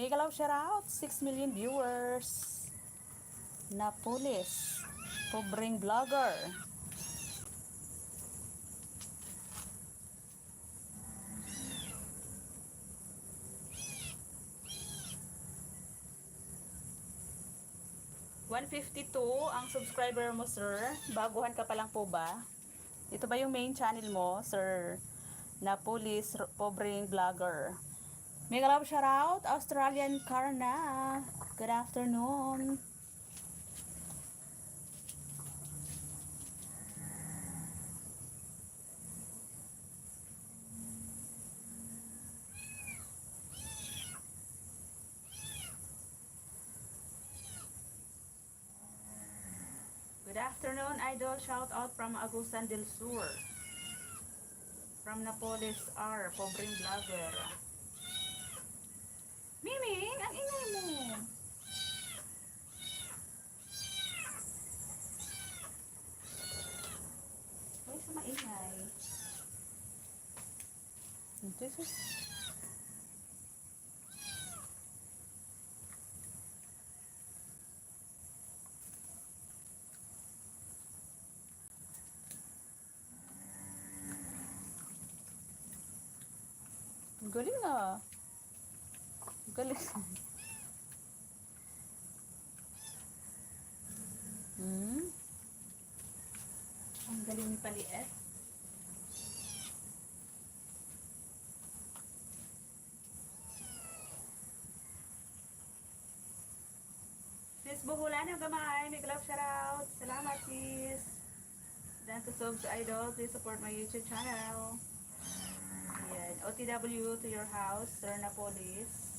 Mega love shout out, 6 million viewers. Napolis, pobreng vlogger. $152 ang subscriber mo, sir. Baguhan ka pa lang po ba? Ito ba yung main channel mo, sir? Napolis, pobreng vlogger. Mega love shout out, Australian Karna. Good afternoon. Good afternoon, idol. Shout out from Agusan del Sur. From Napolis R, pobreng vlogger. Miming, ang ingay mo. Ay, sa maingay. Ito is galing na. Galing. Ang galing ni Paliet. Sis Buhulan ng gamay. May love shout out. Salamat, sis. Dan to subs idol. Please support my YouTube channel. Ayan. OTW to your house, Sir Napolis.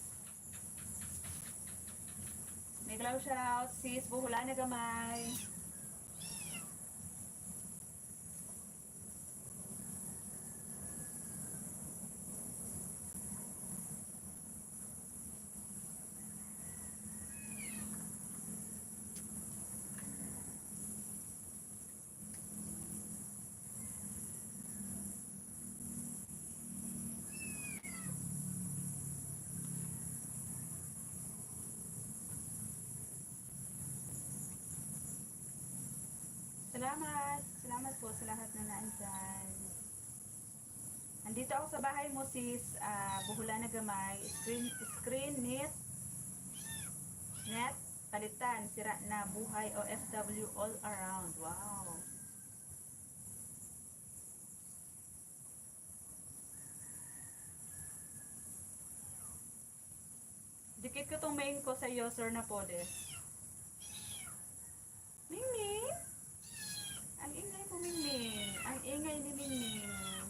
May love shout out, sis Buhulan ng gamay. Salamat. Salamat po sa lahat na naandyan. Andito ako sa bahay mo, sis. Buhulan na gamay. Screen net. Palitan. Sira na. Buhay OFW all around. Wow. Dikit ko tong main ko sa iyo, Sir Napoles. Mingming? Ang ingay mo, Mingming. Ang ingay ni Mingming.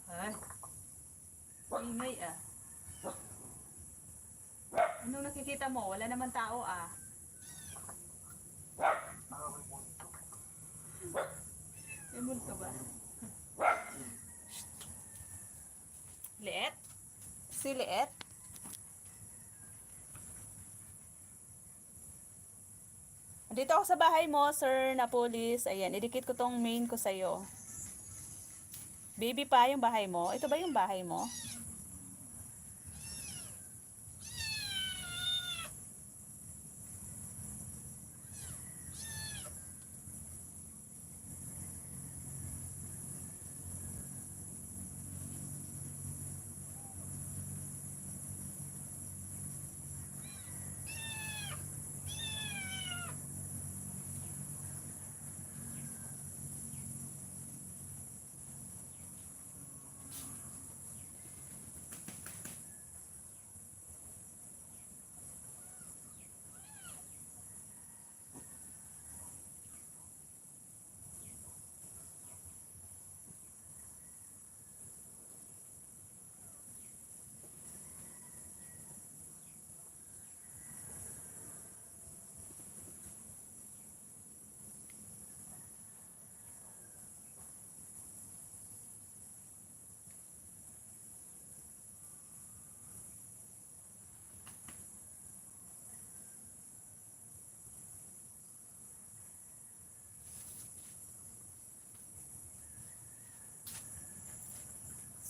Ay. Ingay ah. Anong nakikita mo? Wala naman tao ah. May multo ba? Liet? Si Liet? Dito ako sa bahay mo, Sir Napolis. Ayan, idikit ko tong main ko sa'yo. Baby pa yung bahay mo? Ito ba yung bahay mo?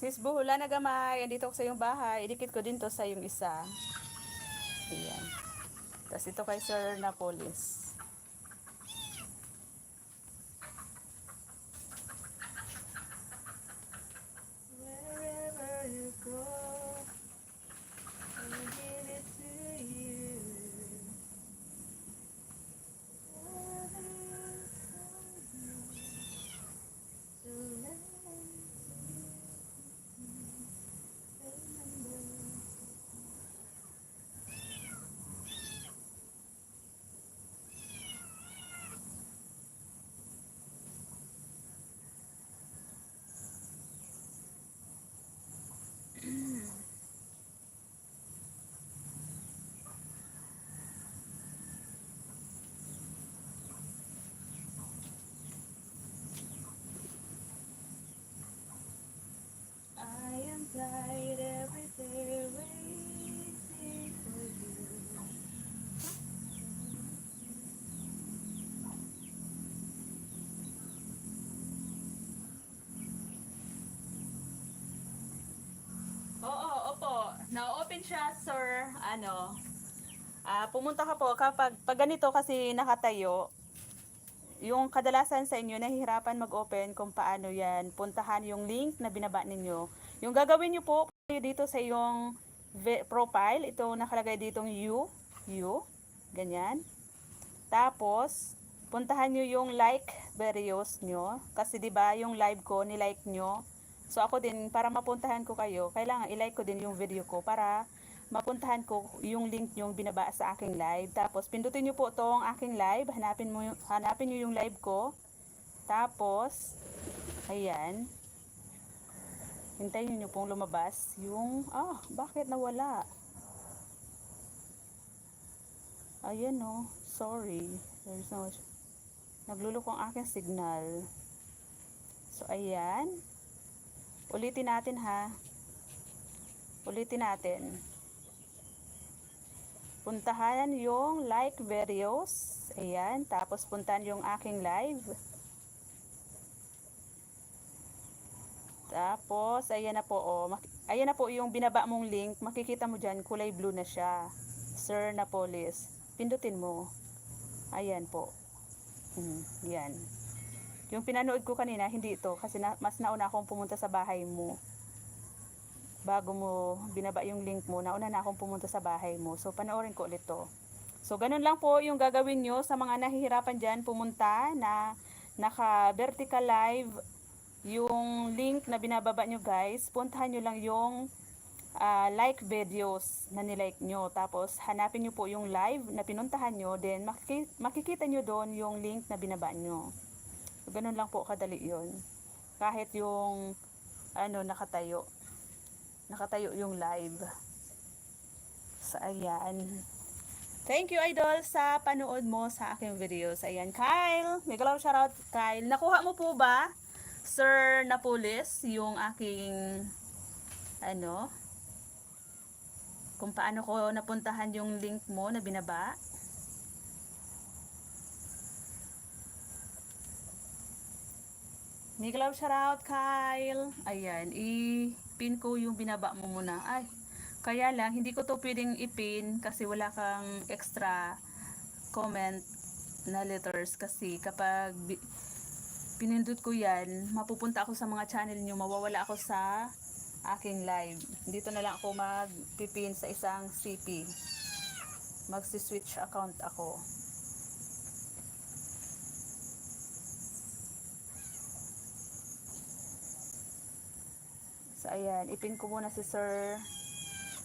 Sis Buhula na gamay, andito ako sa iyong bahay. Idikit ko din to sa iyong isa. Ayan. Tapos ito kay Sir Napolis. Wherever you go, I'll give it to you. I am tired every day waiting for you. Oo, opo. Na-open siya, sir. Pumunta ka po kapag ganito kasi nakatayo. Yung kadalasan sa inyo nahihirapan mag-open kung paano yan. Puntahan yung link na binaba ninyo. Yung gagawin nyo po dito sa yung profile, ito nakalagay ditong you, ganyan. Tapos, puntahan nyo yung like videos nyo. Kasi 'di ba yung live ko, ni-like nyo. So ako din, para mapuntahan ko kayo, kailangan i-like ko din yung video ko para mapuntahan ko yung link yung binaba sa aking live. Tapos pindutin niyo po tong aking live, hanapin niyo yung live ko. Tapos ayan. Hintayin niyo pong lumabas yung bakit nawala? Ayan no, sorry. There's no nagluloko ang aking signal. So ayan. Ulitin natin ha. Ulitin natin. Puntahan yung like videos. Ayan. Tapos puntahan yung aking live. Tapos, ayan na po. Ayan na po yung binaba mong link. Makikita mo dyan, kulay blue na siya. Sir Napolis. Pindutin mo. Ayan po. Yan. Yung pinanood ko kanina, hindi ito. Kasi mas nauna akong pumunta sa bahay mo. Bago mo binaba yung link mo, nauna na akong pumunta sa bahay mo. So, panoorin ko ulit to. So, ganun lang po yung gagawin nyo sa mga nahihirapan dyan. Pumunta na naka-vertical live yung link na binababa nyo guys. Puntahan nyo lang yung like videos na nilike nyo. Tapos, hanapin nyo po yung live na pinuntahan nyo. Then, makikita nyo doon yung link na binaba nyo. So, ganun lang po kadali yun. Kahit yung nakatayo yung live. So, ayan. Thank you, idol, sa panood mo sa aking videos. Ayan, Kyle. May galaw shoutout, Kyle. Nakuha mo po ba, Sir Napolis, yung aking, kung paano ko napuntahan yung link mo na binaba? May galaw shoutout, Kyle. Ayan, pin ko yung binaba mo muna. Ay, kaya lang, hindi ko to pwedeng ipin kasi wala kang extra comment na letters kasi kapag pinindot ko yan, mapupunta ako sa mga channel nyo, mawawala ako sa aking live. Dito na lang ako magpipin sa isang CP. Magsi-switch account ako. So, ayan. Ipin ko muna si Sir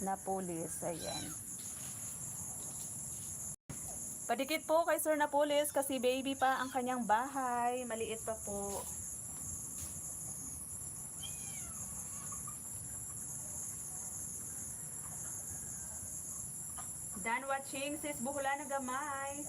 Napolis. Ayan. Padikit po kay Sir Napolis kasi baby pa ang kanyang bahay. Maliit pa po. Done watching, sis Buhula na gamay.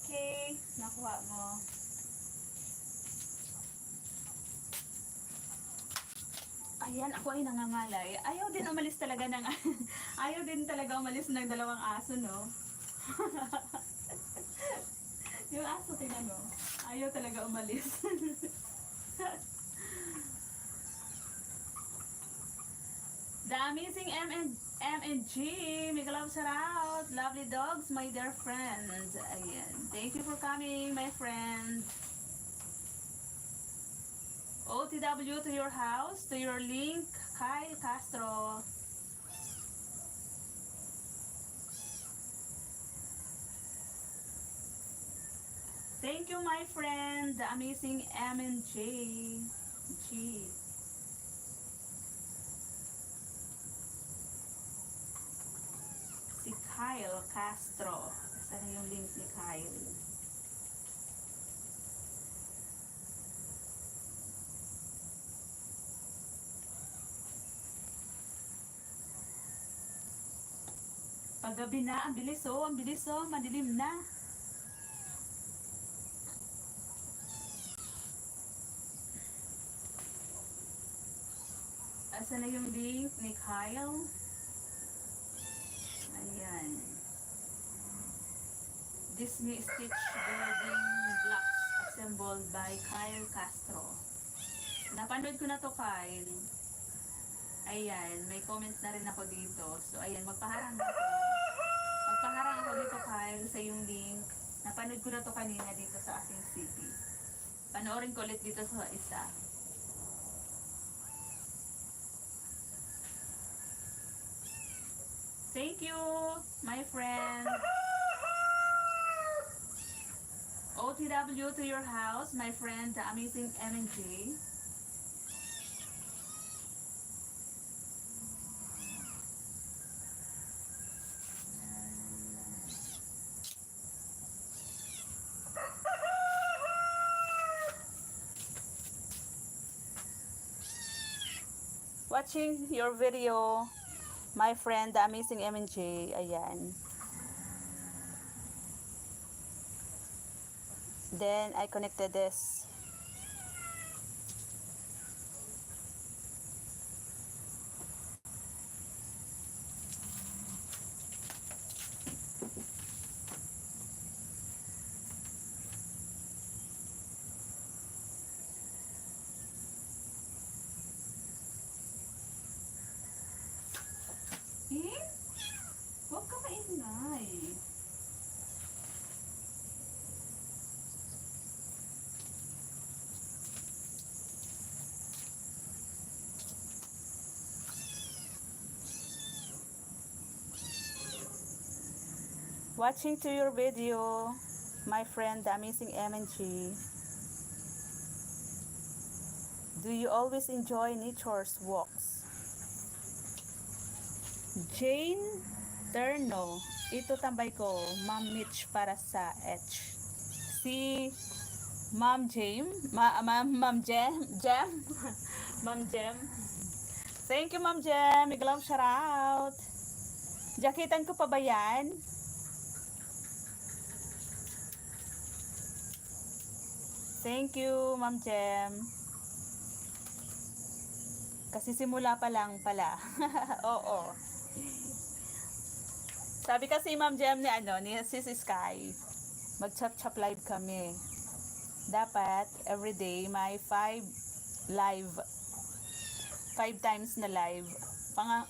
Okay, nakuha mo. Ayan, ako ay nangangalay. Ayaw din umalis talaga ng ayaw din talaga umalis ng dalawang aso, no? Yung aso, tingnan mo. Ayaw talaga umalis. The amazing M&G. Make love shout out. Lovely dogs, my dear friends. Ayan. Thank you for coming, my friend. OTW to your house, to your link, Kyle Castro. Thank you, my friend, the amazing M&J. G. Si Kyle Castro. Saan yung link ni Kyle? Paggabi na, ang bilis oh, madilim na. Asan na yung link ni Kyle? Ayan. Disney Stitch Building Blocks assembled by Kyle Castro. Napanood ko na to, Kyle. Ayan, may comment na rin ako dito. So, ayan, magpaharang ako. Magpaharang ako dito, Kyle, sa yung link. Napanood ko na to kanina dito sa aking city. Panoorin ko ulit dito sa isa. Thank you, my friend. OTW to your house, my friend, the amazing M&J. Watching your video, my friend, the amazing M&J. Ayan. Then, I connected this. Huwag ka maingay. Watching to your video, my friend, the amazing M&G. Do you always enjoy nature's walks? Jane Terno. Ito tambay ko, Ma'am Mitch para sa H. Si Ma'am Jem, Ma'am Jem, Ma'am Jem. Thank you, Ma'am Jem. Big love shout out. Jakitan ko pa ba yan? Thank you, Ma'am Jem. Kasi simula pa lang pala. Oo. Sabi kasi Ma'am Jem ni Sis Sky, mag-chop-chop live kami. Dapat everyday may 5 live. 5 times na live.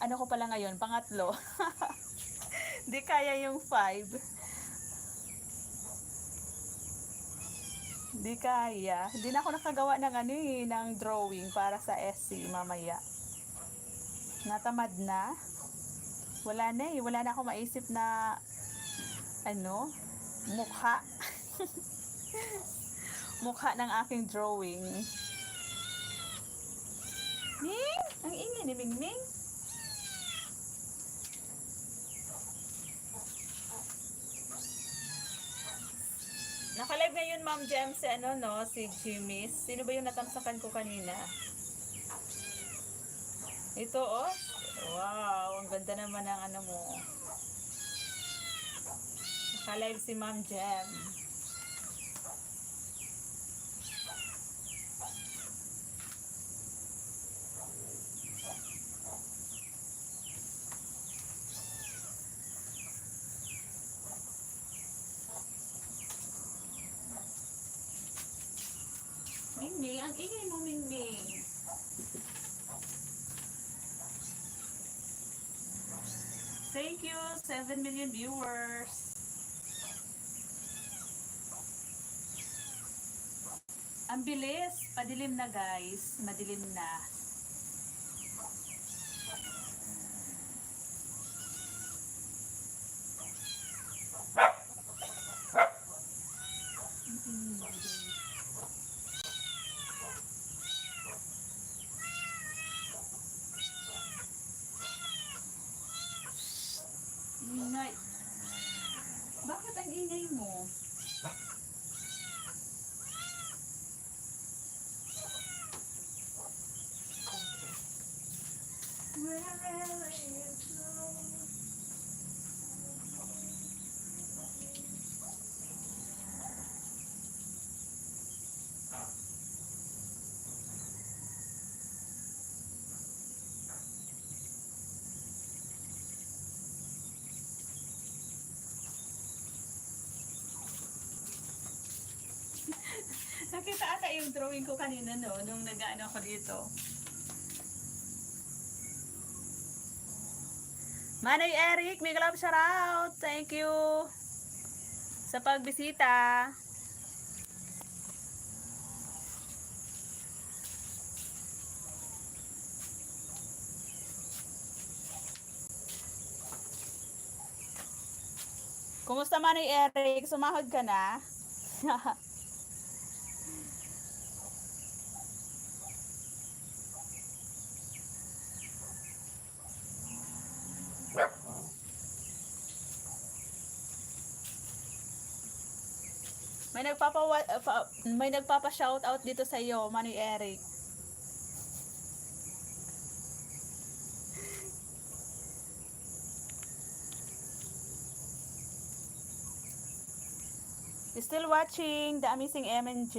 Ano ko pala ngayon, pangatlo. Di kaya yung 5. Di kaya. Di na ako nakagawa ng ng drawing para sa SC mamaya. Natamad na. Wala na wala na ako maisip na mukha. Mukha ng aking drawing. Ming, ang ingay ni Ming. Naka-live ngayon, Ma'am Jem, si Jimmy. Sino ba yung natamsakan ko kanina? Ito, oh. Wow, ang ganda naman ng mo. Naka-live si Ma'am Jem. Ang ingay mo, Mingming. Thank you, 7 million viewers. Ang bilis, padilim na guys, madilim na. Ingay. Bakit ang ingay mo? Wherever you go. Nakita ata yung drawing ko kanina no, nung nag-ano ako dito. Manay Eric, may love shoutout. Thank you sa pagbisita. Kumusta Manay Eric? Sumahod ka na? May nagpapa-shoutout dito sa iyo, Manay Eric. Still watching The Amazing MNJ.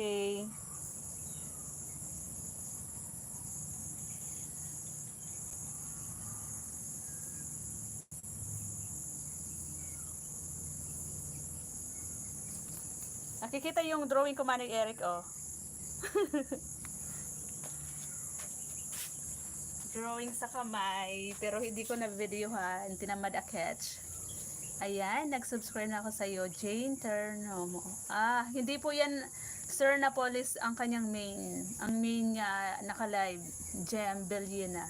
Nakikita yung drawing ko, Manay Eric, oh. Drawing sa kamay, pero hindi ko na-videohan, tinamad a-catch. Ayan, nag-subscribe na ako sa iyo, Jane Terno. Hindi po yan Sir Napolis ang kanyang main. Ang main niya naka-live, Jem Villena.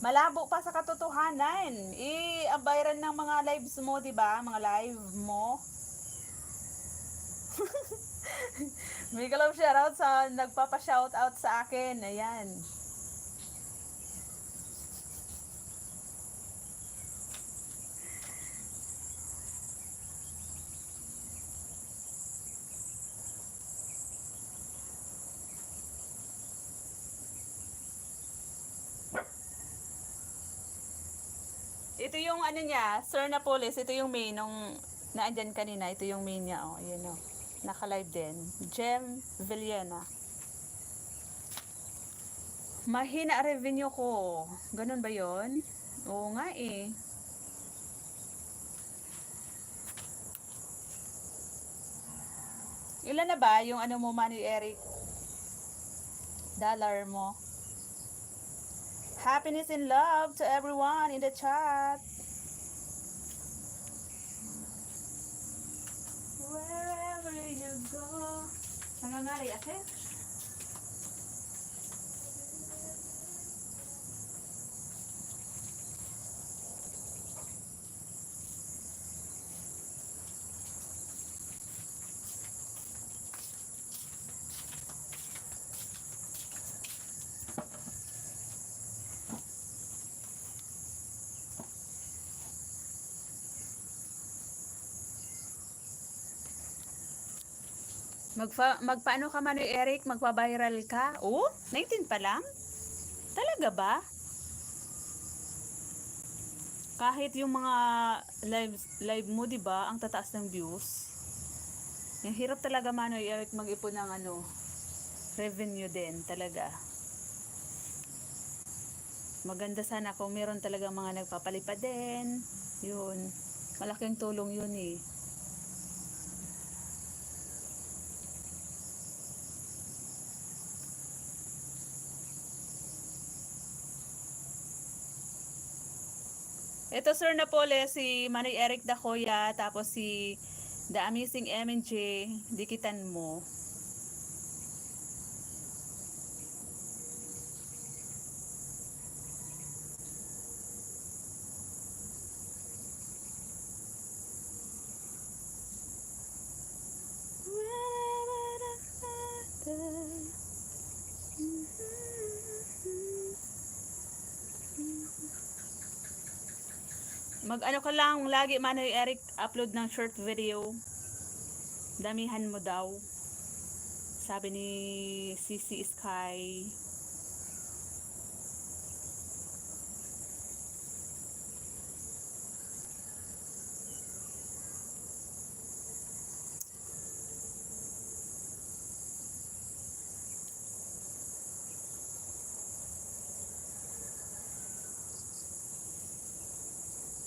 Malabo pa sa katotohanan. Ang viral ng mga lives mo, 'di ba? Mga live mo. May love shoutout sa nagpapa-shoutout sa akin. Ayan. Ito yung ano niya, Sir Napolis, ito yung main nung naandyan kanina, ito yung main niya, oh, ayan oh. Naka-live din. Jem Villena. Mahina revenue ko. Ganun ba 'yon? Oo nga eh. Ilan na ba yung ano mo, Manny Eric? Dollar mo. Happiness and love to everyone in the chat. Wherever you go. Nangangari ate? Magpaano ka man Eric? Magpa-viral ka? Oh, 19 pa lang? Talaga ba? Kahit yung mga live mo, 'di ba, ang tataas ng views. Yung hirap talaga Manoy Eric mag-ipon ng ano, revenue din talaga. Maganda sana kung meron talaga mga nagpapalipad din. Yun. Malaking tulong yun eh. Ito Sir Napoles, si Manay Eric Dacoya, tapos si The Amazing MNJ, dikitan mo. Mag-ano ka lang, lagi Manay Eric upload ng short video. Damihan mo daw. Sabi ni CC Sky.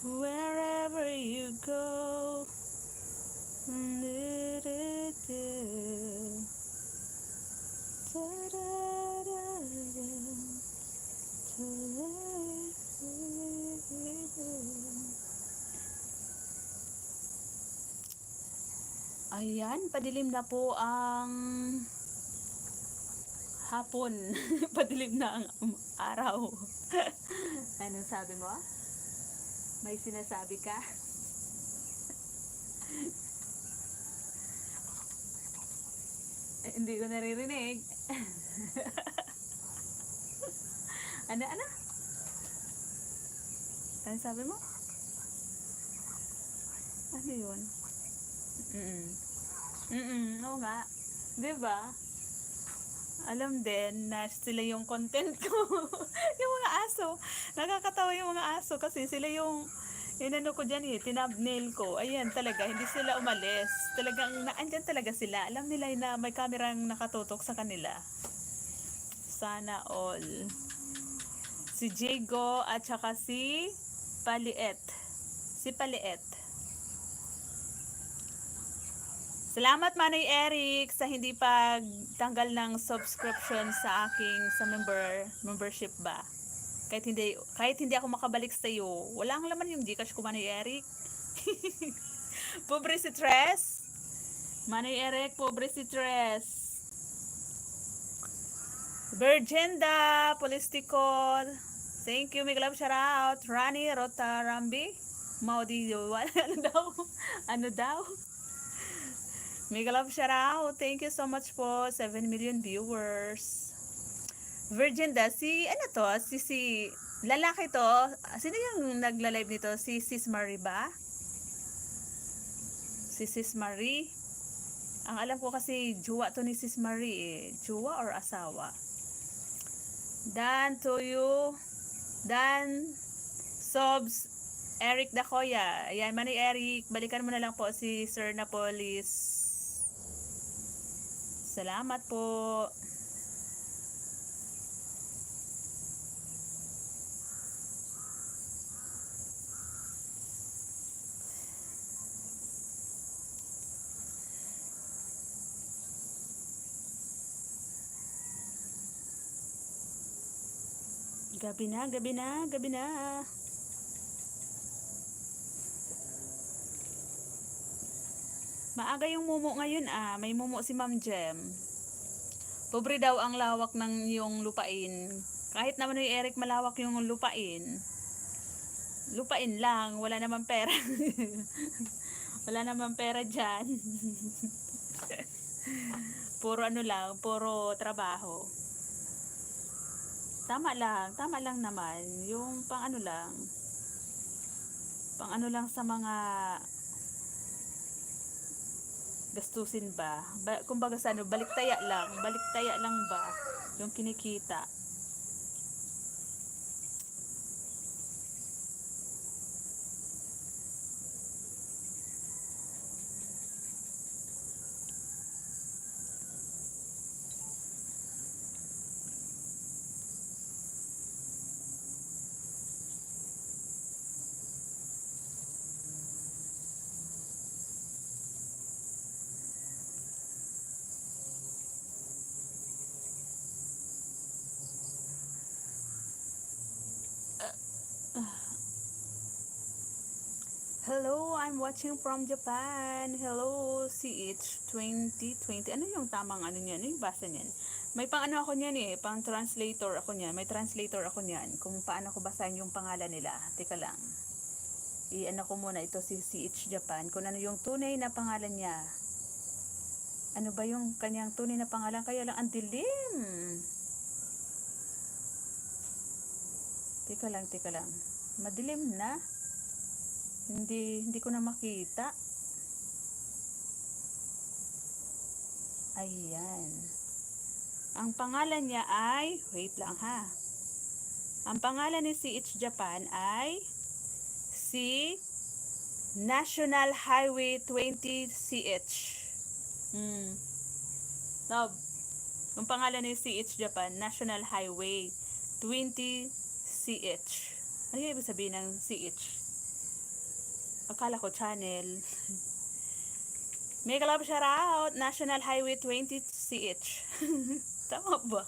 Wherever you go. Ayan, padilim na po ang hapon. Padilim na ang araw. Anong sabi mo? May sinasabi ka? Hindi ko naririnig. Ano? Ano sabi mo? Ano yun? Oo nga. Diba? Alam din na sila yung content ko. Yung mga aso. Nakakatawa yung mga aso kasi sila yung inano ko dyan tinabnail ko. Ayan talaga, hindi sila umalis. Talagang naandyan talaga sila. Alam nila na may kamerang nakatutok sa kanila. Sana all. Si Jago at saka si Paliet. Si Paliet. Salamat Manay Eric sa hindi pagtanggal ng subscription sa aking membership ba. Kahit hindi ako makabalik sa iyo, wala ang laman yung Gcash ko Manay Eric. Pobre si Tres. Manay Eric, pobre si Tres. Virginda, Polisticol. Thank you, Miguel Love, shout out. Rani Rotarambi. Maudi, ano daw? Miguel Love, shout out. Thank you so much po. 7 million viewers. Virginda, si lalaki to. Sino yung nagla-live nito? Si Sis Marie ba? Si Sis Marie. Ang alam ko kasi jowa to ni Sis Marie Jowa or asawa? Dan to you. Dan Sobs Eric Dacoya. Ayan, Manay Eric. Balikan mo na lang po si Sir Napolis. Salamat po. Gabi na. Maaga yung mumo ngayon May mumo si Ma'am Jem. Pobre daw ang lawak ng yung lupain. Kahit naman ni Eric malawak yung lupain. Lupain lang, wala naman pera. Wala naman pera dyan. Puro trabaho. Tama lang naman. Yung pang ano lang sa mga gastusin ba? Kumbaga sa baliktaya lang ba yung kinikita. Hello, I'm watching from Japan. Hello, CH 2020. Ano yung tamang ano niyan? Ano yung basa niyan? May pang ano ako niyan eh, pang translator ako niyan. May translator ako niyan kung paano ko basahin yung pangalan nila. Teka lang. I-ano ko muna ito si CH Japan. Kung ano yung tunay na pangalan niya. Ano ba yung kanyang tunay na pangalan? Kaya lang ang dilim. Teka lang. Madilim na. Hindi ko na makita. Ayan. Ang pangalan niya ay, wait lang ha. Ang pangalan ni CH Japan ay si National Highway 20 CH. Now, ang pangalan ni CH Japan, National Highway 20 CH. Ano yung ibig sabihin ng CH? Akala ko channel. Mega love shout out, National Highway 20 CH. Tama ba?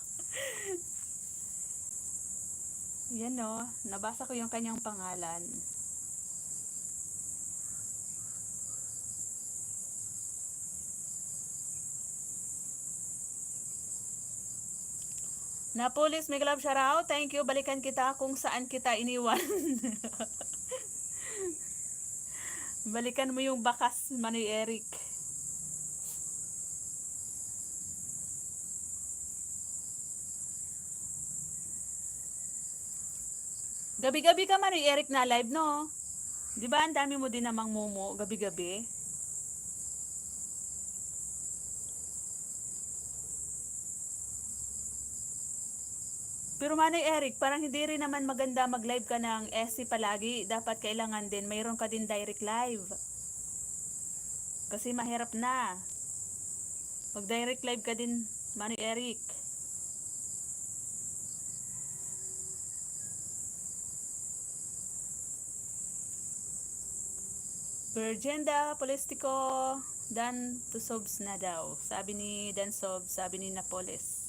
Yan no, nabasa ko yung kanyang pangalan. Napolis, mega love shout out. Thank you, balikan kita kung saan kita iniwan. Balikan mo yung bakas, Manoy Eric. Gabi-gabi ka, Manoy Eric, na live, no? Di ba ang dami mo din namang momo, gabi-gabi? Pero Manoy Eric, parang hindi rin naman maganda mag-live ka ng SC palagi. Dapat kailangan din, mayroon ka din direct live. Kasi mahirap na. Mag-direct live ka din, Manoy Eric. Virgenda, Politico, Dan to Sobs na daw. Sabi ni Dan Sobs, sabi ni Napoles.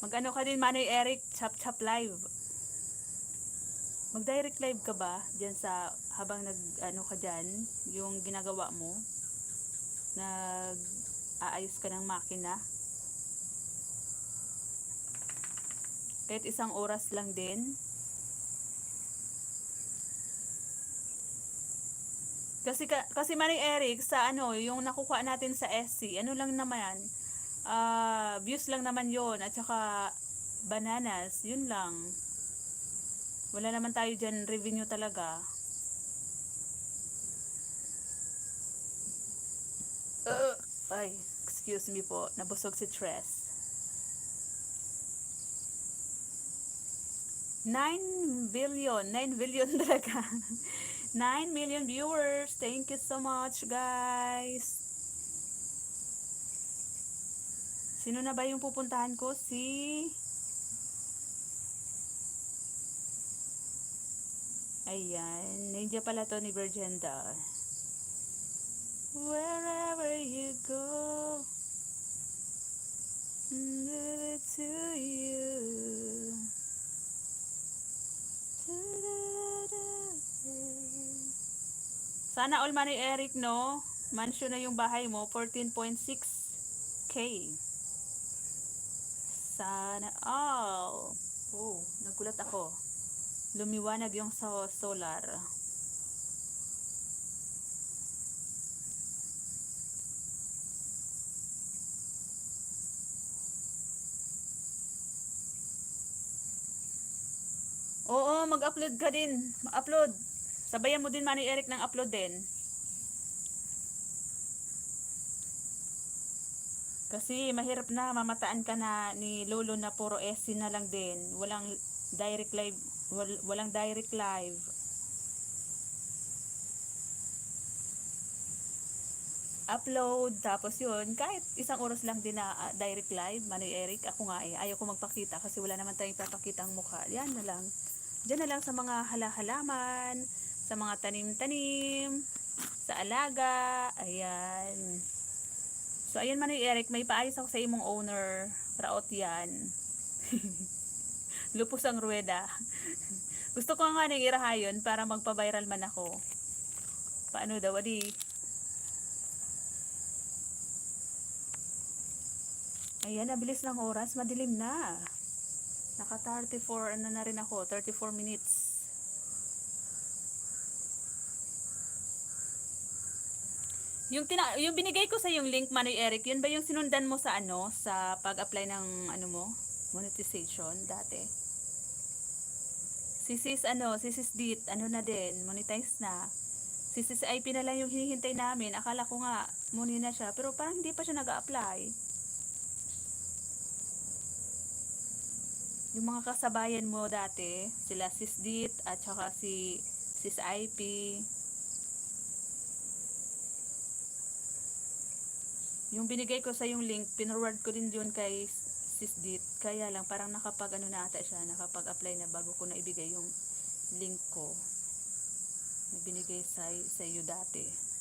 Mag-ano ka din, Manoy Eric, chap-chap live. Mag-direct live ka ba diyan sa habang nag-ano ka diyan, yung ginagawa mo? Nag-aayos ka ng makina? Kahit isang oras lang din. Kasi Manoy Eric, sa ano, yung nakukuha natin sa SC, ano lang naman, views lang naman yon at saka bananas, yun lang. Wala naman tayo dyan revenue talaga. Ay, excuse me po, nabusog si Tres. 9 billion talaga. 9 million viewers. Thank you so much, guys. Sino na ba yung pupuntahan ko? Ayan. Ninja pala to ni Virgenda. Wherever you go, give it to you. Sana all Manoy Eric, no? Mansion na yung bahay mo. 14.6K. Sana all. Oh, nagulat ako. Lumiwanag yung solar. Oo, mag-upload ka din. Upload. Sabayan mo din, Manoy Eric, ng upload din. Kasi mahirap na, mamataan ka na ni Lolo na puro SC na lang din. Walang direct live. Walang direct live. Upload, tapos yun, kahit isang oras lang din na direct live, Manoy Eric, ako nga ayaw ko magpakita kasi wala naman tayong papakitang mukha. Yan na lang. Diyan na lang sa mga halaman, sa mga tanim-tanim, sa alaga, ayan. So, ayun man ni Eric, may paayos ako sa imong owner. Raot yan. Lupos ang ruweda. Gusto ko nga nang irahayon para magpa-viral man ako. Paano daw, adi? Ayan, nabilis ng oras. Madilim na. Naka 34, ano na rin ako, 34 minutes. Yung binigay ko sa yung link, Manoy Eric, yun ba yung sinundan mo sa ano, sa pag-apply ng ano mo, monetization dati? Si Sis Dit, ano na din, monetize na. Si Sis IP na lang yung hinihintay namin. Akala ko nga, muni na siya, pero parang hindi pa siya nag-a-apply. Yung mga kasabayan mo dati, sila Sis Dit at saka si Sis IP. Yung binigay ko sa yung link, pinforward ko din yun kay Sis Dit. Kaya lang parang nakapag ano na ata siya, nakapag-apply na bago ko na ibigay yung link ko na binigay sa iyo dati.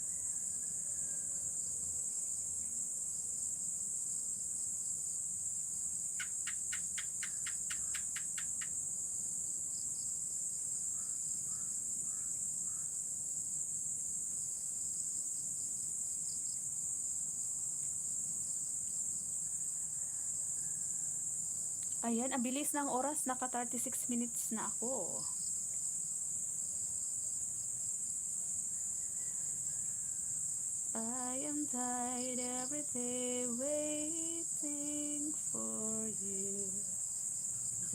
Ayan, ang bilis ng oras, naka 36 minutes na ako. I am tired every day waiting for you.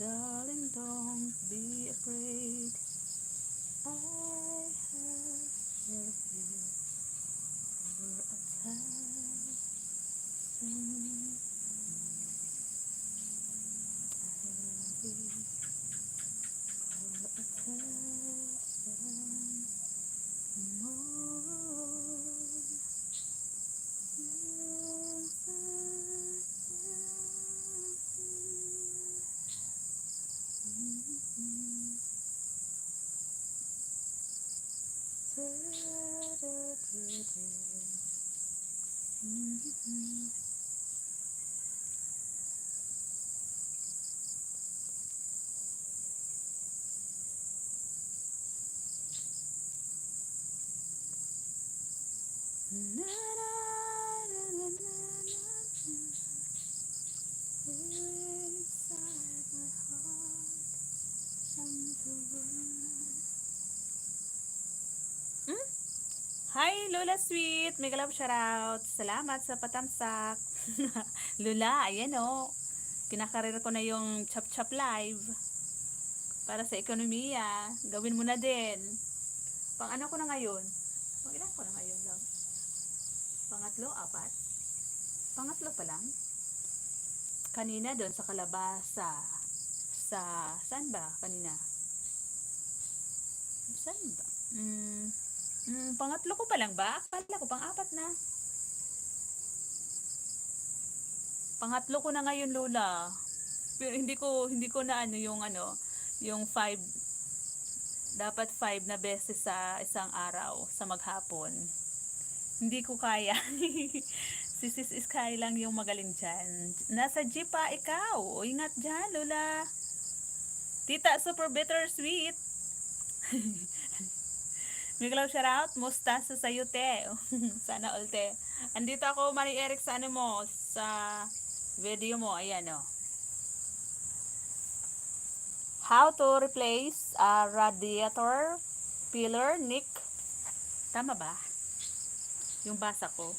Darling, don't be afraid. I have loved you for a time. Hi, Lola Sweet! Mega love shoutout. Salamat sa patamsak. Lola, ayan o. Kinakarir ko na yung chap-chap live. Para sa ekonomiya. Gawin mo na din. Pang ano ko na ngayon? Pang ilan ko na ngayon lang? Pangatlo, apat? Pangatlo pa lang? Kanina doon sa Kalabasa. Saan ba kanina? Saan ba? Pangatlo ko pa lang ba? Akala ko pang-apat na. Pangatlo ko na ngayon, Lola. Pero hindi ko na yung 5, dapat 5 na beses sa isang araw sa maghapon. Hindi ko kaya. Si Sis Sky lang yung magaling dyan. Nasa jeep pa ikaw. O, ingat dyan, Lola. Tita, super bittersweet. Miglaw shoutout, mustasa sa te. Sana all te. Andito ako, Mari Eric, sa ano mo, sa video mo, ayan o. How to replace a radiator pillar nick. Tama ba? Yung basa ko.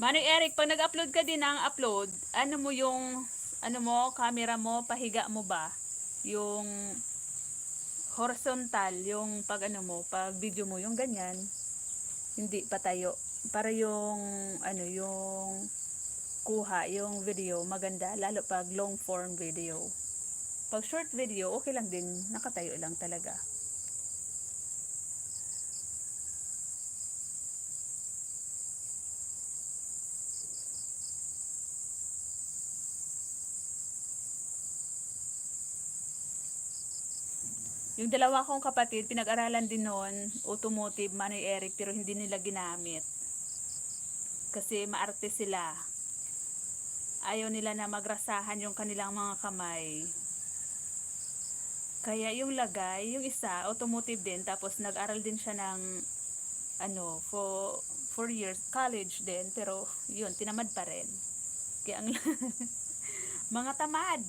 Mari Eric, pag nag-upload ka din ng upload, ano mo yung camera mo, pahiga mo ba? Yung horizontal, yung pag pag video mo, yung ganyan. Hindi patayo. Para yung yung kuha, yung video maganda, lalo pag long form video. Pag short video, okay lang din, nakatayo lang talaga. Yung dalawa kong kapatid, pinag-aralan din noon, automotive, Manny Eric, pero hindi nila ginamit. Kasi maarte sila. Ayaw nila na magrasahan yung kanilang mga kamay. Kaya yung lagay, yung isa, automotive din, tapos nag-aral din siya ng, for 4 years, college din, pero yun, tinamad pa rin. Kaya ang mga tamad.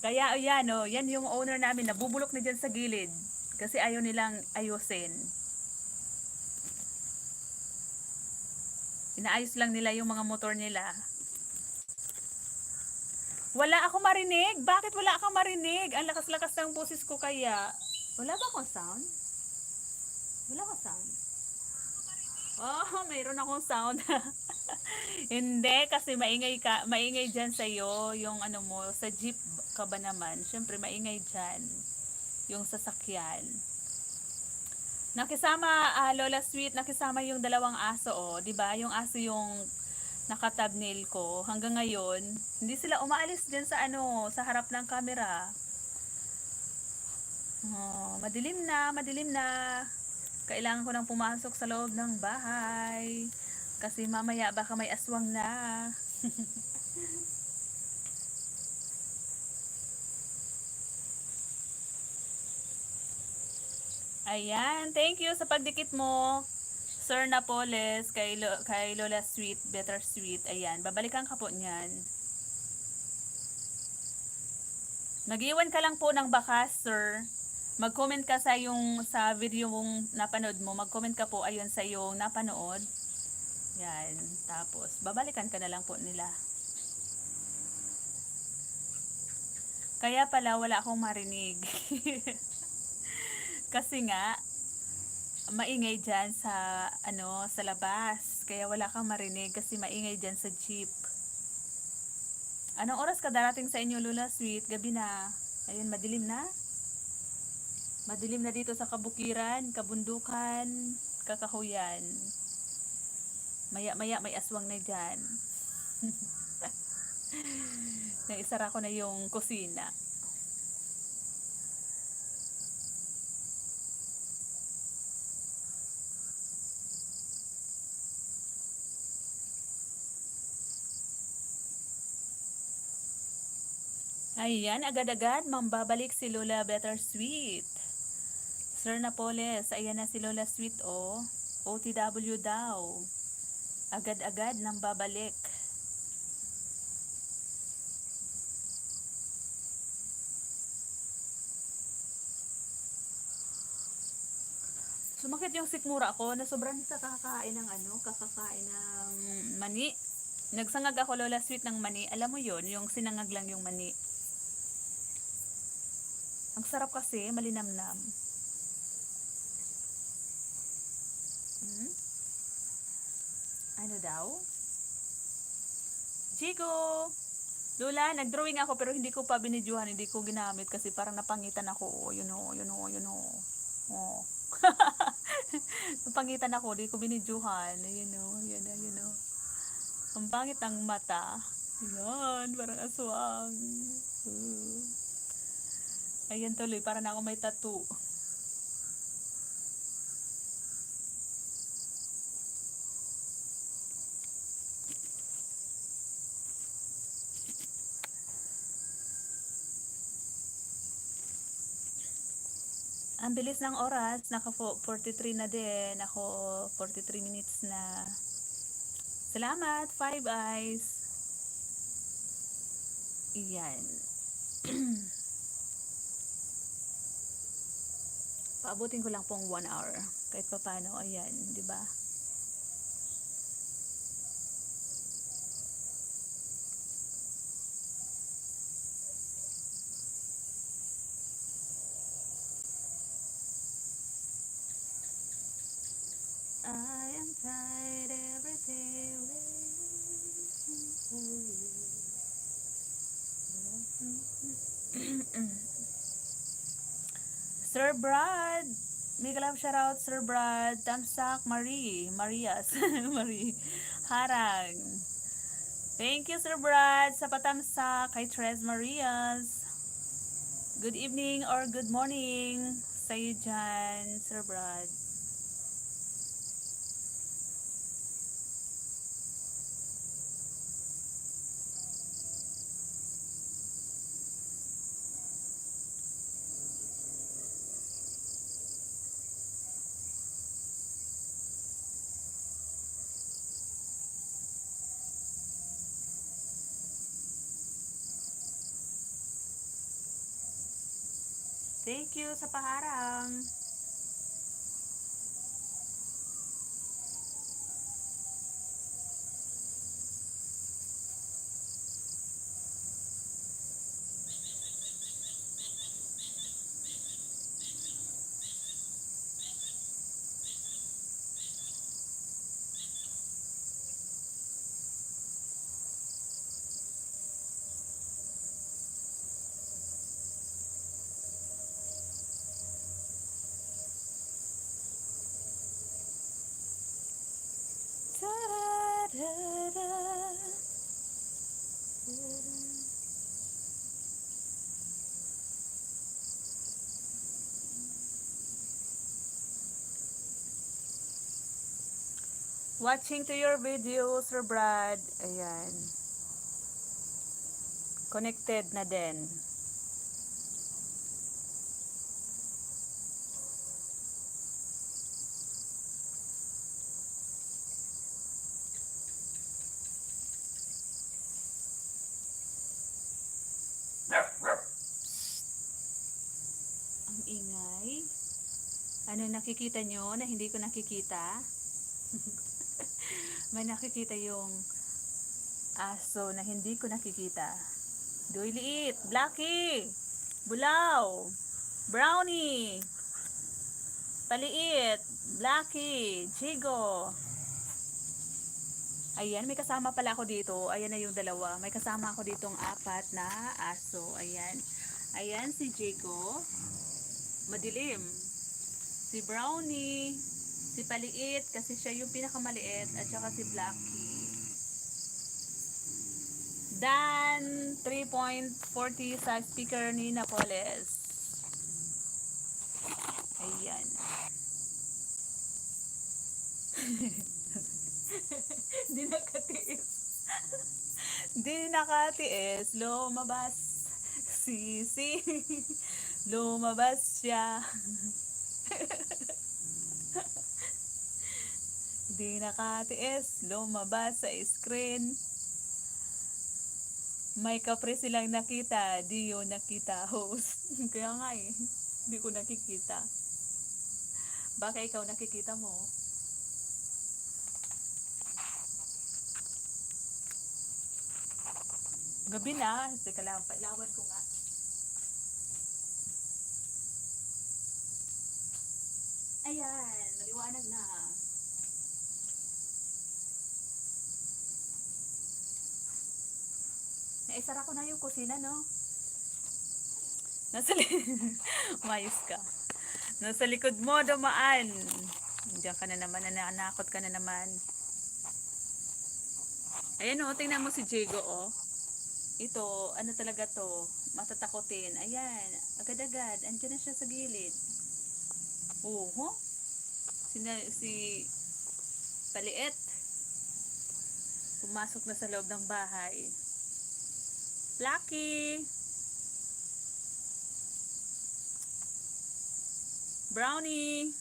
Kaya yan, yan yung owner namin, nabubulok na dyan sa gilid. Kasi ayaw nilang ayusin. Inaayos lang nila yung mga motor nila. Wala ako marinig. Bakit wala akong marinig? Ang lakas-lakas ng boses ko kaya. Wala ba akong sound? Wala akong sound. Oh, mayroon akong sound. Hindi, kasi maingay dyan sa'yo, yung mo, sa jeep ka ba naman, syempre maingay dyan, yung sasakyan. Nakisama, Lola Sweet, nakisama yung dalawang aso, di ba? Yung aso yung naka-thumbnail ko, hanggang ngayon, hindi sila umaalis dyan sa sa harap ng camera. Oh, madilim na. Kailangan ko nang pumasok sa loob ng bahay. Kasi mamaya baka may aswang na. Ayan, thank you sa pagdikit mo, Sir Napoles, kay Lola Sweet, Better Sweet. Ayan, babalikan ka po niyan. Mag-iwan ka lang po ng bakas, sir. Mag-comment ka sa video mong napanood mo. Mag-comment ka po ayon sa yung napanood. Yan, tapos babalikan ka na lang po nila. Kaya pala wala akong marinig. Kasi nga maingay diyan sa sa labas. Kaya wala kang marinig kasi maingay diyan sa jeep. Anong oras ka darating sa inyo, Lola Sweet? Gabi na. Ayun, madilim na. Madilim na dito sa kabukiran, kabundukan, kakahuyan. Maya-maya may aswang na dyan. Naisara ko na yung kusina. Ayan, agad-agad mambabalik si Lola Better Sweet. Sir Napoles, ayan na si Lola Sweet OTW daw. Agad-agad nang babalik. Sumakit yung sikmura ko na sobrang sa kakakain ng kakakain ng mani. Nagsangag ako, Lola Sweet, ng mani. Alam mo yon, yung sinangag lang yung mani. Ang sarap kasi, malinamnam. Ano daw? Chico! Lola, nagdrawing ako pero hindi ko pa binidyuhan, hindi ko ginamit kasi parang napangitan ako. Yun o. Oh. Napangitan ako, hindi ko binidyuhan. Yun o. Ang pangit ang mata. Yan, parang aswang. Ayan tuloy, parang ako may tattoo. Ang bilis ng oras, naka 43 na din. Ako 43 minutes na. Salamat, Five Eyes. Iyan. Paabutin ko lang pong 1 hour. Kahit pa paano, ayan, di ba? I am tired every day waiting for you. Sir Brad, may love shoutout, Sir Brad. Tamsak Marias, Marie Harang. Thank you, Sir Brad, sa patamsak kay Tres Marias. Good evening or good morning sa'yo dyan, Sir Brad. Thank you sa paharang. Ta-da-da-da. Watching to your video, Sir Brad. Ayan. Connected na din. Ang ingay. Ano nakikita nyo na hindi ko nakikita? May nakikita yung aso na hindi ko nakikita. Doy liit, Blacky, Bulaw, Brownie, Paliit, Blacky, Chigo. Ayan, may kasama pala ako dito. Ayan na yung dalawa. May kasama ako ditong 4 na aso. Ayan. Ayan si Chigo. Madilim. Si Brownie. Si Paliit kasi siya yung pinakamaliit. At saka si Blacky. Dan 3.40 sa speaker ni Napoles. Ayan. Di nakatiis. Di nakatiis. Lumabas. Sisi. Lumabas siya. Di nakatiis. Lumabas sa screen. May kapre silang nakita. Di yun nakita host. Kaya nga eh. Di ko nakikita. Baka ikaw nakikita mo. Gabi na. Teka lang. Pailawan ko nga. Ayan. Maliwanag na. Naisara ko na yung kusina, no? Mayos ka. Nasa likod mo, dumaan. Diyan ka na naman, nananakot ka na naman. Ayan o, tingnan mo si Diego, oh. Ito, ano talaga to? Matatakotin. Ayan, agad-agad. Andiyan na siya sa gilid. Oho. Si Paliit. Pumasok na sa loob ng bahay. Blacky. Brownie.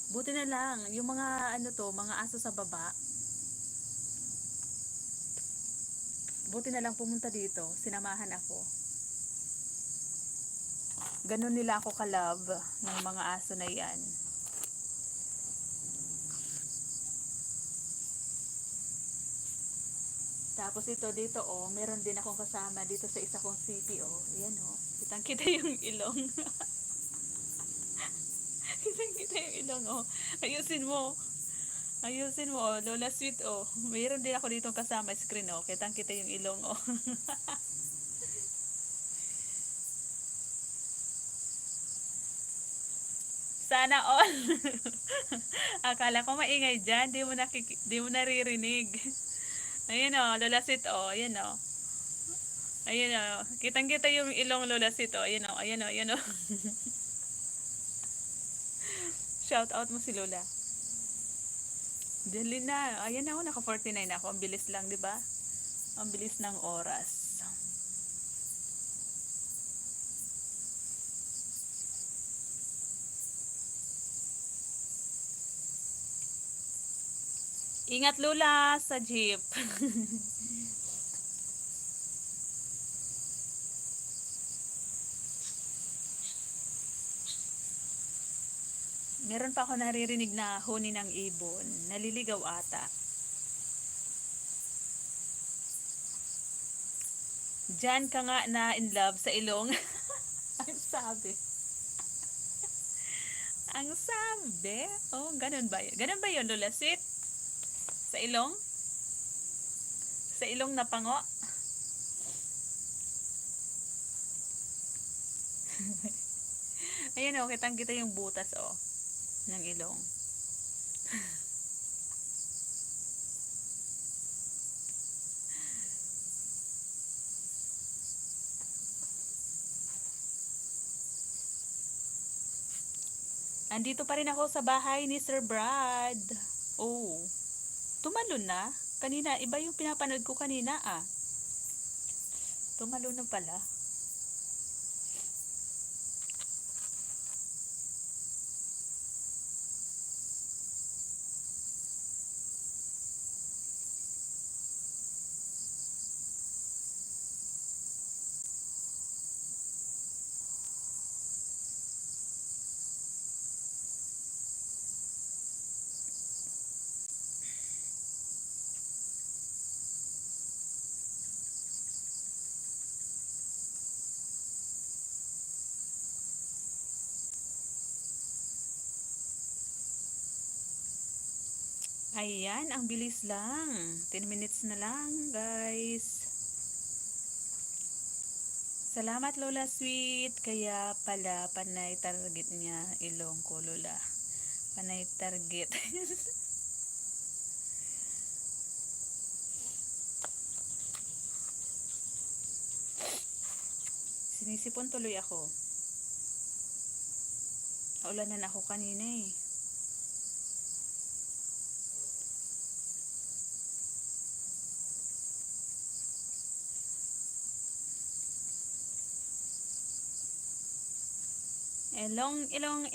Buti na lang, yung mga ano to, mga aso sa baba. Buti na lang pumunta dito, sinamahan ako. Ganun nila ako kalab ng mga aso na yan. Tapos ito dito oh, meron din akong kasama dito sa isa kong city oh. Ayan oh, kitang-kita yung ilong. Kitang-kita yung ilong oh. Ayusin mo. Ayusin mo oh, Lola Sweet oh. Meron din ako dito kasama screen oh. Kitang-kita yung ilong oh. Sana all. Akala ko maingay dyan, di mo naririnig. Ayun oh, Lola Sweet oh, ayun oh. Ayun o. Kitang-kita yung ilong Lola Sito. Ayun o, ayun o, ayun o. Shout out mo si Lola. Dali na. Ayan ako, naka 49 ako. Ang bilis lang, di ba? Ang bilis ng oras. Ingat Lola sa jeep. Meron pa ako naririnig na huni ng ibon. Naliligaw ata. Diyan ka nga na in love sa ilong. Ang sabi. Ang sabi? Oh, ganun ba yun? Ganun ba yun, Lola Sweet? Sa ilong? Sa ilong na pango? Ayan o, kitang kita yung butas o. Ng ilong. Andito pa rin ako sa bahay ni Sir Brad. Oh, tumalon na? Kanina, iba yung pinapanood ko kanina ah. Tumalon na pala. Ayan, ang bilis lang. 10 minutes na lang, guys. Salamat, Lola Sweet. Kaya pala, panay target niya ilong ko, Lola. Panay target. Sinisipon tuloy ako. Naulanan ako kanina eh.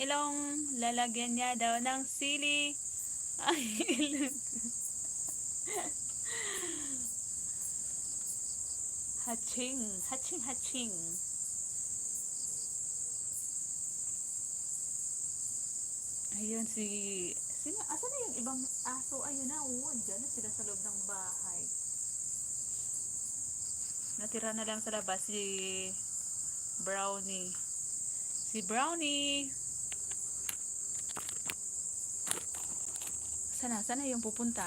Ilong, lalagyan niya daw ng sili. Ay, ilong. Hatching, hatching, hatching. Ayun, asa na yung ibang aso? Ayun na, dyan na sila sa loob ng bahay. Natira na lang sa labas si Brownie. Si Brownie. Sana yung pupunta?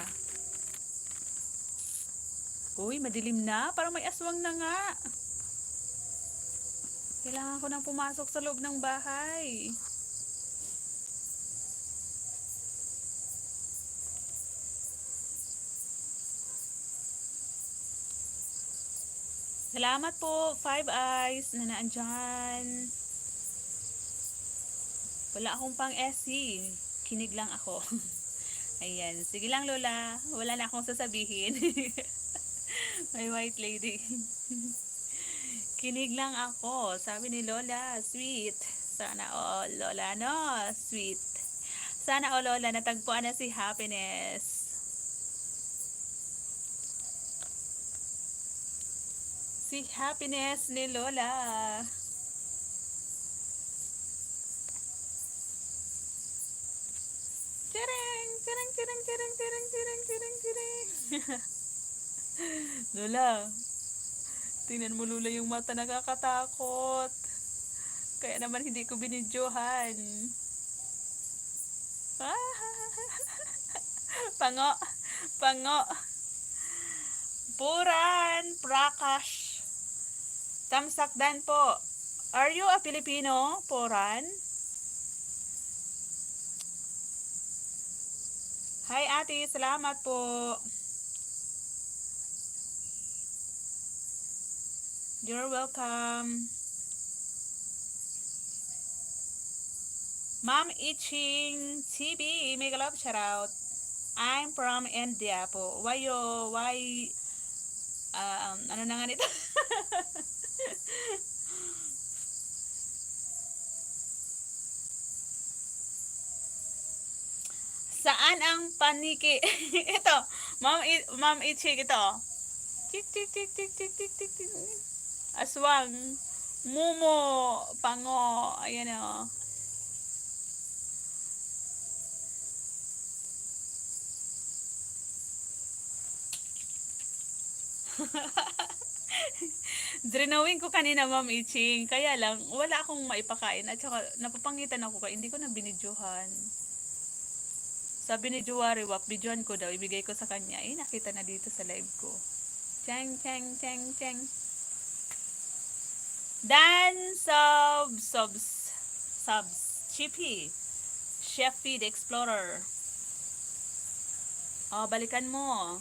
Uy, madilim na. Parang may aswang na nga. Kailangan ko nang pumasok sa loob ng bahay. Salamat po, Five Eyes, na naandyan. Wala akong pang SC. Kinig lang ako. Ayan. Sige lang, Lola. Wala na akong sasabihin. May white lady. Kinig lang ako. Sabi ni Lola, sweet. Sana all, Lola, no? Sweet. Sana all, Lola, natagpuan na si Happiness. Si Happiness ni Lola. Tireng, tireng, tireng, tireng, tireng, tireng, tireng, tireng. Lola, tingnan mo Lola yung mata, nakakatakot. Kaya naman hindi ko binidyohan. Pango, pango. Puran, Prakash. Tamsakdan po. Are you a Filipino, Puran? Hi ate, salamat po. You're welcome. Ma'am Iching TV, make a love shout out. I'm from India po. Ano na nga nito? Saan ang paniki? Ito, Ma'am Iching, ito. Tik, tik, tik, tik, tik, tik, tik, tik. Aswang. Mumo. Pango. Ayan o. Drinawin ko kanina, Ma'am Iching. Kaya lang, wala akong maipakain. At saka, napapangitan ako kaya hindi ko na binidyohan. Sabi ni Juwari Wap, bidyohan ko daw, ibigay ko sa kanya. Eh, nakita na dito sa live ko. Chang, chang, chang, chang. Dan subs. Chippy. Chef Feed Explorer. Oh, balikan mo.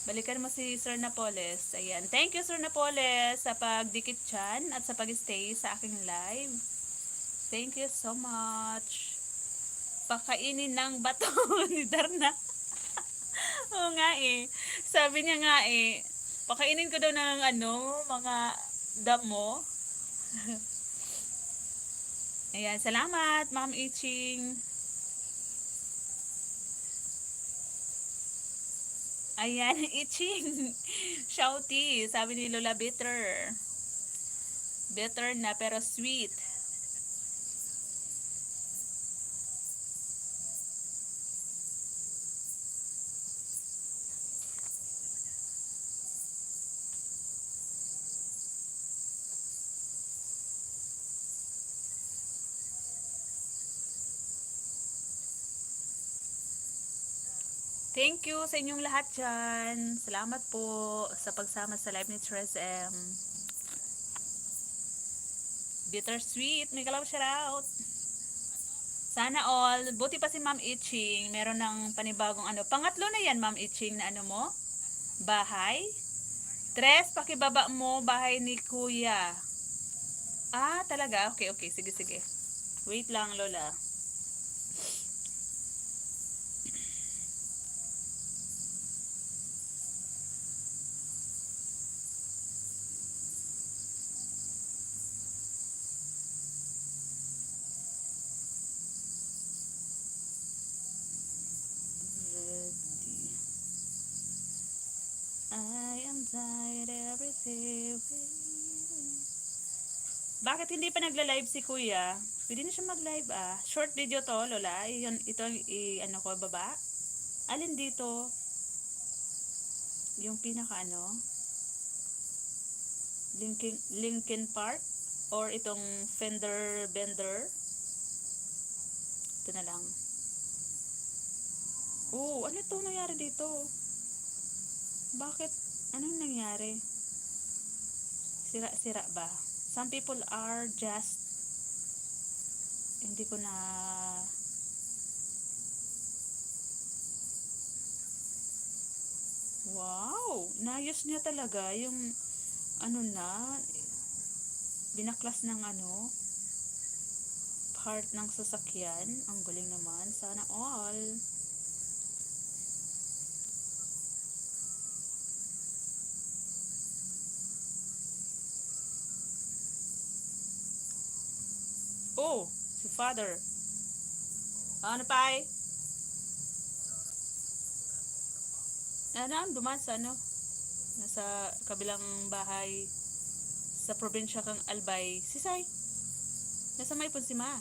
Balikan mo si Sir Napoles. Ayan. Thank you, Sir Napoles, sa pagdikit dyan at sa pag-stay sa aking live. Thank you so much. Pakainin ng bato ni Darna. Oo nga eh. Sabi niya nga eh, pakainin ko daw ng mga damo. Ayan, salamat, Ma'am Iching. Ayan, Iching. Shouty, sabi ni Lola bitter. Bitter na pero sweet. Thank you sa inyong lahat dyan. Salamat po sa pagsama sa live ni Tres M. Bittersweet, may kalaw shout out. Sana all. Buti pa si Ma'am Iching. Meron ng panibagong Pangatlo na yan, Ma'am Iching, na mo? Bahay? Tres, pakibaba mo, bahay ni Kuya. Ah, talaga? Okay, okay. Sige, sige. Wait lang, Lola. I am tired every day. Bakit hindi pa nagla-live si Kuya? Pwede na siya mag-live ah. Short video to, Lola. Ito ko baba. Alin dito? Yung pinaka Linkin Park or itong Fender Bender. Ito na lang. Oh, ano to nangyari dito? Bakit? Anong nangyari? Sira-sira ba? Some people are just hindi ko na wow! Naayos niya talaga yung binaklas ng part ng sasakyan. Ang galing naman. Sana all. Oh, si Father. Ano pa eh? Duman sa nasa kabilang bahay sa probinsya kang Albay. Sisay. Nasa may pun si Ma.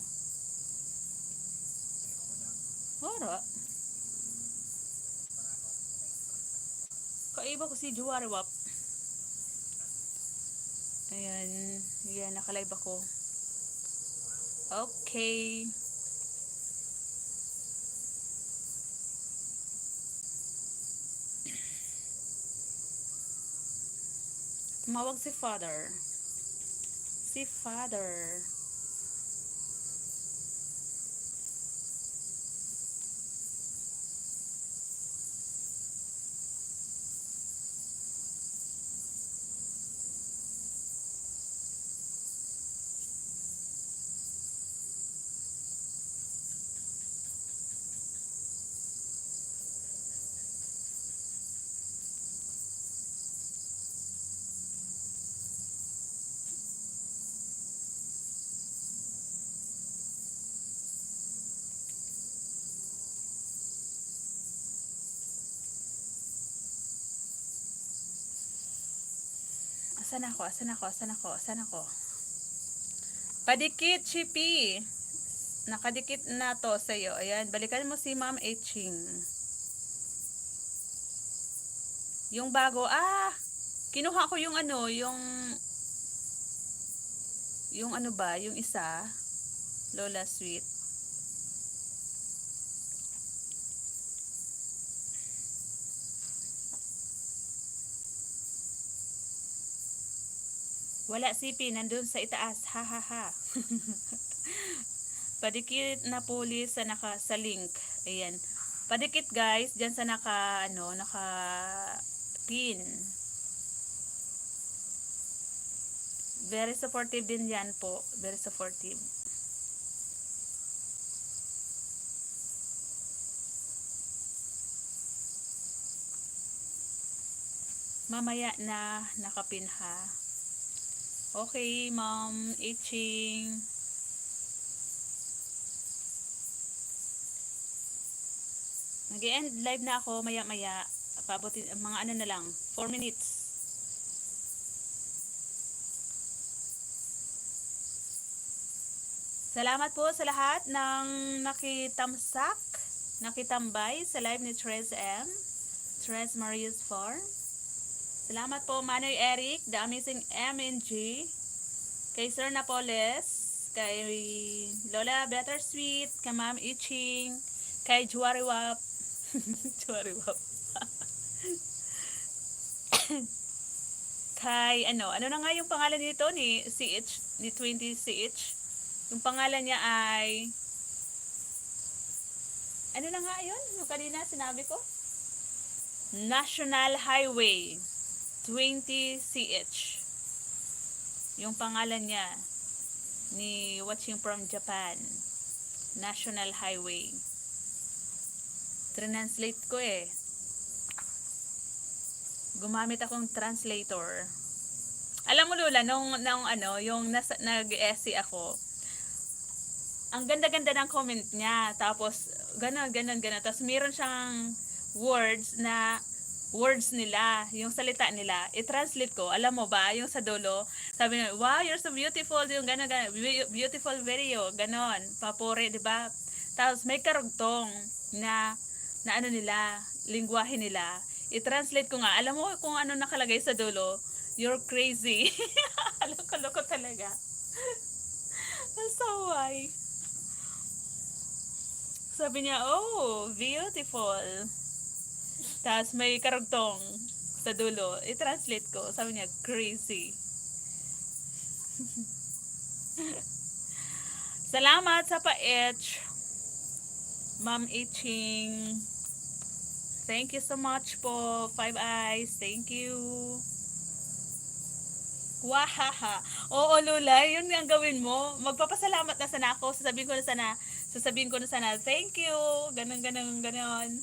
Wala. Kaiba ko si Juwarewap. Ayan. Yan, nakalive ako. Okay. Tumawag si Father. Si Father. Asan ako? Asan ako? Asan ako? Asan ako? Padikit, Chippy. Nakadikit na to sa'yo. Ayan, balikan mo si Ma'am Etching. Yung bago, kinuha ko yung ano, yung ano ba, yung isa, Lola Sweet. Wala sipi, nandun sa itaas, ha ha ha. Padikit na pulis sa sa link. Ayan. Padikit guys, diyan sa naka pin. Very supportive din yan po. Very supportive. Mamaya na nakapin ha. Okay, Ma'am Itching. Nag-end live na ako maya-maya. Pabutin mga ano na lang, 4 minutes. Salamat po sa lahat ng nakitamsak, nakitambay sa live ni Tres M. Tres Marius Farm. Salamat po Manoy Eric, The Amazing MNG, kay Sir Napoles, kay Lola Bittersweet, kay Ma'am Itching, kay Juariwap. Juariwap. Kay ano na nga yung pangalan nito ni CH, ni 20CH? Yung pangalan niya ay ano na nga yun? Yung kanina sinabi ko? National Highway 20CH. Yung pangalan niya ni Watching from Japan. National Highway. Translate ko eh. Gumamit akong translator. Alam mo Lola, nung ano, yung nag-essay ako, ang ganda-ganda ng comment niya. Tapos, ganon. Tapos, meron siyang words nila, yung salita nila. I-translate ko. Alam mo ba, yung sa dulo, sabi niya, wow, you're so beautiful. Yung ganon. Beautiful video. Ganon. Papuri, di ba? Tapos, may karugtong na ano nila, lingwahe nila. I-translate ko nga. Alam mo kung ano nakalagay sa dulo? You're crazy. Loko talaga. So, why? Sabi niya, oh, beautiful. Tapos may karugtong sa dulo. I-translate ko. Sabi niya, crazy. Salamat sa pa-etch. Ma'am Itching. Thank you so much po. 5 Eyes. Thank you. Wahaha. Oo, Lola, yun ang gawin mo. Magpapasalamat na sana ako. Sasabihin ko na sana, thank you. Ganon.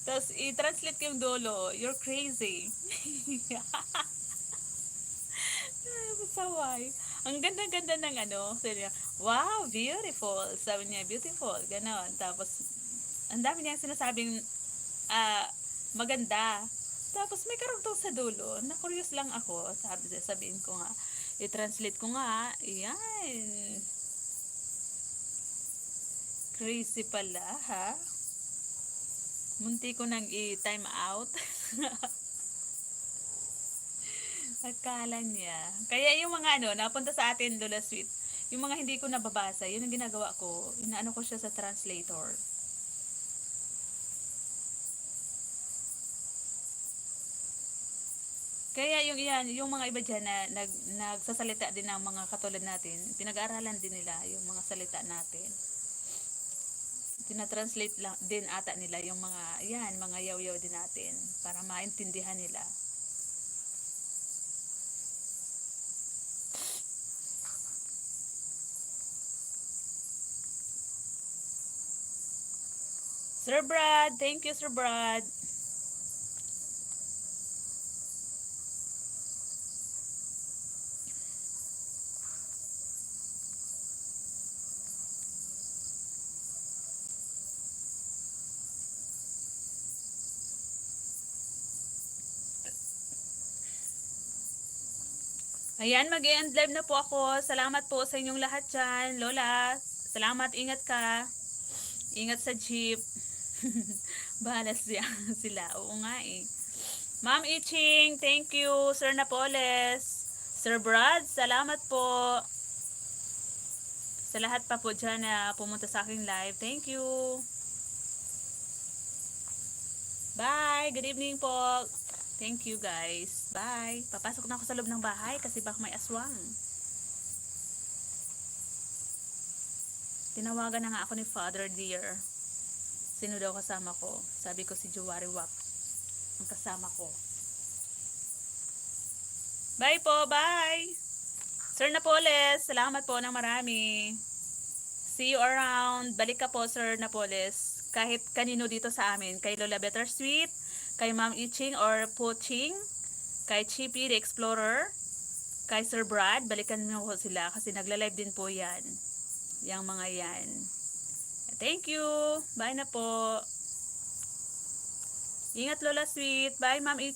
Tapos, i-translate ko yung dulo. You're crazy. Masaway. Ang ganda-ganda ng ano. Sabi niya, wow, beautiful. Sabi niya, beautiful. Ganon. Tapos, ang dami niya sinasabing maganda. Tapos may karugtong sa dulo. Na-curious lang ako. Sabihin ko nga. I-translate ko nga. Ayan. Crazy pala, ha? Munti ko nang i-time out. Akala niya. Kaya yung mga napunta sa atin, Lola Sweet, yung mga hindi ko nababasa, yun ang ginagawa ko. Inaano ko siya sa translator. Kaya yung mga iba dyan na nagsasalita din ng mga katulad natin, pinag-aaralan din nila yung mga salita natin. Tina-translate lang din ata nila yung mga yaw-yaw din natin para maintindihan nila. Sir Brad, thank you Sir Brad. Ayan, mag-end live na po ako. Salamat po sa inyong lahat dyan. Lola, salamat. Ingat ka. Ingat sa jeep. Bahala siya, sila. Oo nga eh. Ma'am Iching, thank you. Sir Napoles. Sir Brad, salamat po. Sa lahat pa po dyan na pumunta sa aking live. Thank you. Bye. Good evening po. Thank you guys. Bye. Papasok na ako sa loob ng bahay kasi baka may aswang. Tinawagan na nga ako ni Father Dear. Sino daw kasama ko? Sabi ko si Juwari Wap. Ang kasama ko. Bye po. Bye. Sir Napoles, salamat po ng marami. See you around. Balik ka po, Sir Napoles. Kahit kanino dito sa amin. Kay Lola Bittersweet, kay Ma'am Iching or Poching, kay Chippy the Explorer, kay Sir Brad. Balikan mo po sila kasi nagla-live din po yan. Yang mga yan. Thank you. Bye na po. Ingat Lola Sweet. Bye Ma'am Iching.